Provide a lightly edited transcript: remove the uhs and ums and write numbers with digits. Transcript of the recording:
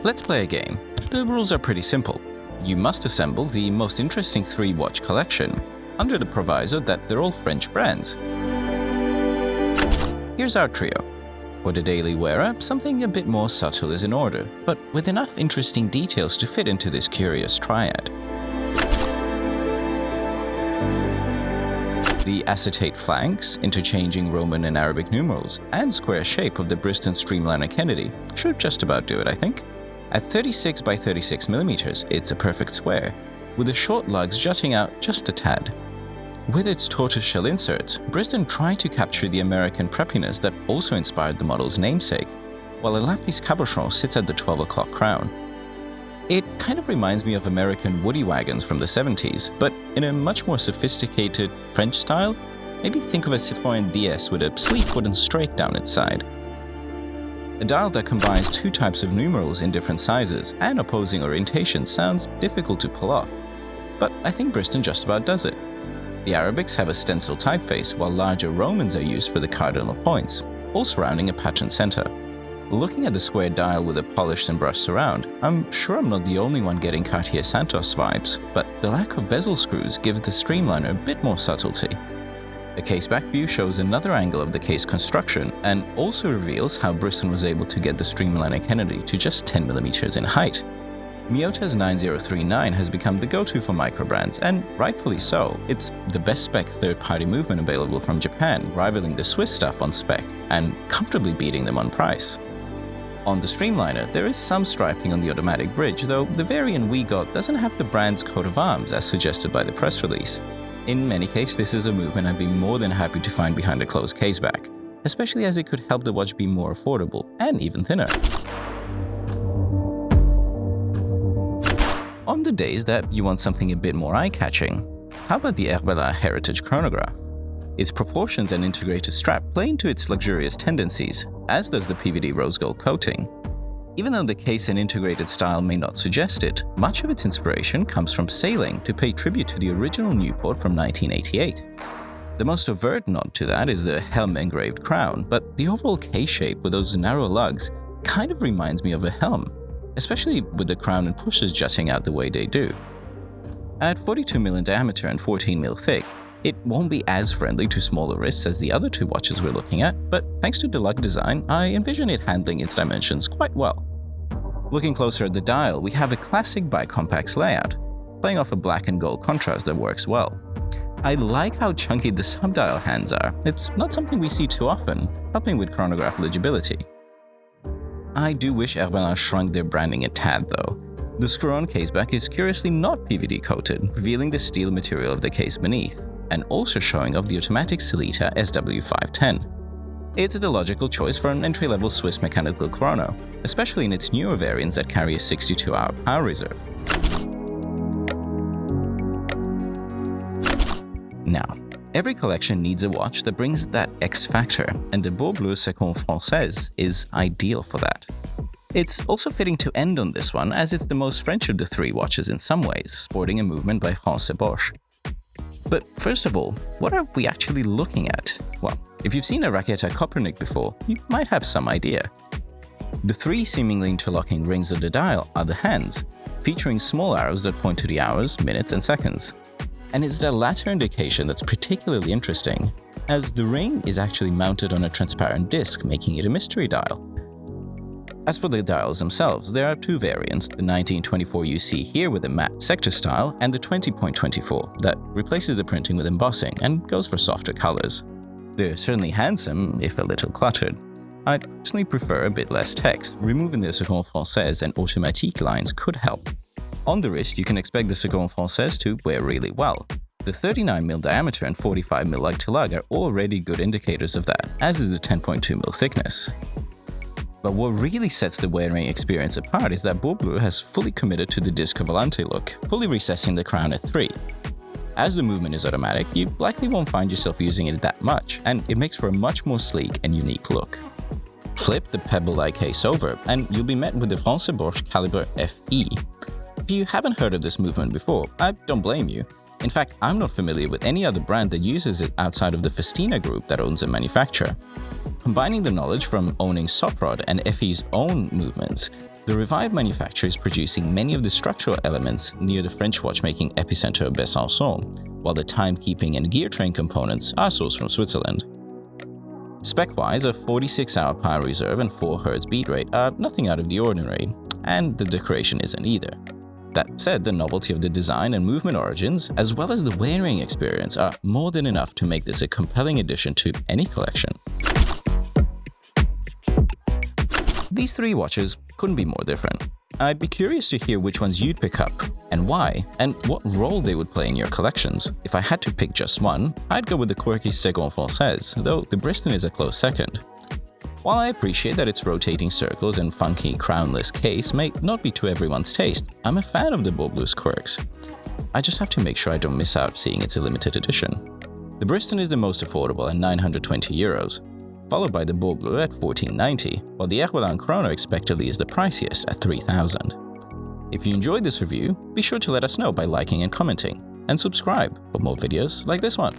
Let's play a game. The rules are pretty simple. You must assemble the most interesting 3-watch collection, under the proviso that they're all French brands. Here's our trio. For the daily wearer, something a bit more subtle is in order, but with enough interesting details to fit into this curious triad. The acetate flanks, interchanging Roman and Arabic numerals, and square shape of the Briston Streamliner Kennedy should just about do it, I think. At 36 by 36 mm, it's a perfect square, with the short lugs jutting out just a tad. With its tortoiseshell inserts, Briston tried to capture the American preppiness that also inspired the model's namesake, while a lapis cabochon sits at the 12 o'clock crown. It kind of reminds me of American woody wagons from the 70s, but in a much more sophisticated French style. Maybe think of a Citroën DS with a sleek wooden strake down its side. A dial that combines 2 types of numerals in different sizes and opposing orientations sounds difficult to pull off, but I think Briston just about does it. The Arabics have a stencil typeface, while larger Romans are used for the cardinal points, all surrounding a pattern center. Looking at the square dial with a polished and brushed surround, I'm sure I'm not the only one getting Cartier Santos vibes, but the lack of bezel screws gives the Streamliner a bit more subtlety. A caseback view shows another angle of the case construction and also reveals how Briston was able to get the Streamliner Kennedy to just 10 mm in height. Miyota's 9039 has become the go-to for microbrands, and rightfully so. It's the best spec third-party movement available from Japan, rivaling the Swiss stuff on spec and comfortably beating them on price. On the Streamliner, there is some striping on the automatic bridge, though the variant we got doesn't have the brand's coat of arms as suggested by the press release. In any case, this is a movement I'd be more than happy to find behind a closed caseback, especially as it could help the watch be more affordable and even thinner. On the days that you want something a bit more eye-catching, how about the Herbelin Heritage Chronograph? Its proportions and integrated strap play into its luxurious tendencies, as does the PVD rose gold coating. Even though the case and integrated style may not suggest it, much of its inspiration comes from sailing to pay tribute to the original Newport from 1988. The most overt nod to that is the helm-engraved crown, but the overall case shape with those narrow lugs kind of reminds me of a helm, especially with the crown and pushes jutting out the way they do. At 42 mm in diameter and 14 mm thick, it won't be as friendly to smaller wrists as the other 2 watches we're looking at, but thanks to the lug design, I envision it handling its dimensions quite well. Looking closer at the dial, we have a classic bicompax layout, playing off a black and gold contrast that works well. I like how chunky the subdial hands are. It's not something we see too often, helping with chronograph legibility. I do wish Herbelin shrunk their branding a tad though. The screw-on caseback is curiously not PVD coated, revealing the steel material of the case beneath, and also showing off the automatic Sellita SW510. It's the logical choice for an entry-level Swiss mechanical chrono, especially in its newer variants that carry a 62-hour power reserve. Now, every collection needs a watch that brings that X factor, and the Beaubleu Seconde Française is ideal for that. It's also fitting to end on this one, as it's the most French of the 3 watches in some ways, sporting a movement by Francéclat. But first of all, what are we actually looking at? Well, if you've seen a Raqueta Copernic before, you might have some idea. The 3 seemingly interlocking rings of the dial are the hands, featuring small arrows that point to the hours, minutes, and seconds. And it's the latter indication that's particularly interesting, as the ring is actually mounted on a transparent disc, making it a mystery dial. As for the dials themselves, there are 2 variants, the 1924 you see here with a matte sector style, and the 20.24 that replaces the printing with embossing and goes for softer colors. They're certainly handsome, if a little cluttered. I'd personally prefer a bit less text. Removing the Seconde Française and Automatique lines could help. On the wrist, you can expect the Seconde Française to wear really well. The 39 mm diameter and 45 mm lug-to-lug are already good indicators of that, as is the 10.2 mm thickness. But what really sets the wearing experience apart is that Beaubleu has fully committed to the disco volante look, fully recessing the crown at 3. As the movement is automatic, you likely won't find yourself using it that much, and it makes for a much more sleek and unique look. Flip the pebble-like case over, and you'll be met with the Francéclat caliber FE. If you haven't heard of this movement before, I don't blame you. In fact, I'm not familiar with any other brand that uses it outside of the Festina group that owns a manufacturer. Combining the knowledge from owning Soprod and FE's own movements, the revived manufacturer is producing many of the structural elements near the French watchmaking epicenter of Besançon, while the timekeeping and gear train components are sourced from Switzerland. Spec-wise, a 46-hour power reserve and 4 Hz beat rate are nothing out of the ordinary, and the decoration isn't either. That said, the novelty of the design and movement origins, as well as the wearing experience, are more than enough to make this a compelling addition to any collection. These 3 watches couldn't be more different. I'd be curious to hear which ones you'd pick up, and why, and what role they would play in your collections. If I had to pick just one, I'd go with the quirky Seconde Française, though the Briston is a close second. While I appreciate that its rotating circles and funky crownless case may not be to everyone's taste, I'm a fan of the Beaubleu's quirks. I just have to make sure I don't miss out seeing its limited edition. The Briston is the most affordable at €920, followed by the Beaubleu at $1,490, while the Herbelin Chrono expectedly is the priciest at $3,000. If you enjoyed this review, be sure to let us know by liking and commenting, and subscribe for more videos like this one.